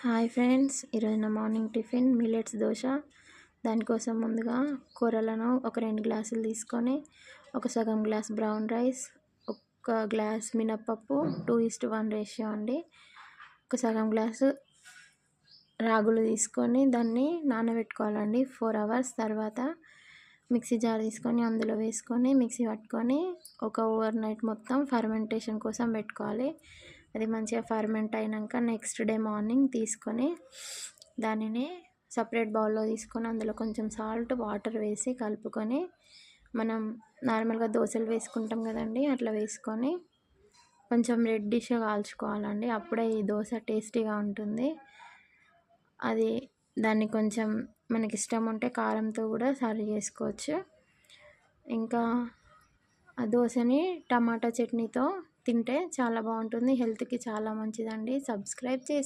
Hi friends, ఈరోజు నా morning tiffin millets dosa. దానికోసం ముందుగా కూరలను ఒక 2 గ్లాసులు తీసుకొని, ఒక సగం గ్లాస్ బ్రౌన్ రైస్, ఒక గ్లాస్ మినప్పప్పు 2:1 రేషియో అండి, ఒక సగం గ్లాసు రాగులు తీసుకొని దాన్ని నానబెట్టుకోవాలండి 4 అవర్స్. తర్వాత మిక్సీ జార్ తీసుకొని అందులో వేసుకొని మిక్సీ పట్టుకొని ఒక ఓవర్ నైట్ మొత్తం ఫర్మెంటేషన్ కోసం పెట్టుకోవాలి. అది మంచిగా ఫర్మెంట్ అయినాక నెక్స్ట్ డే మార్నింగ్ తీసుకొని దానిని సపరేట్ బౌల్లో తీసుకొని అందులో కొంచెం సాల్ట్ వాటర్ వేసి కలుపుకొని మనం నార్మల్గా దోశలు వేసుకుంటాం కదండి, అట్లా వేసుకొని కొంచెం రెడ్డిష్గా కాల్చుకోవాలండి. అప్పుడే ఈ దోశ టేస్టీగా ఉంటుంది. అది దాన్ని కొంచెం మనకి ఇష్టం ఉంటే కారంతో కూడా సర్వ్ చేసుకోవచ్చు. ఇంకా ఆ దోశని టమాటా చట్నీతో తింటే చాలా బాగుంటుంది, హెల్త్కి చాలా మంచిదండి. సబ్స్క్రైబ్ చేసి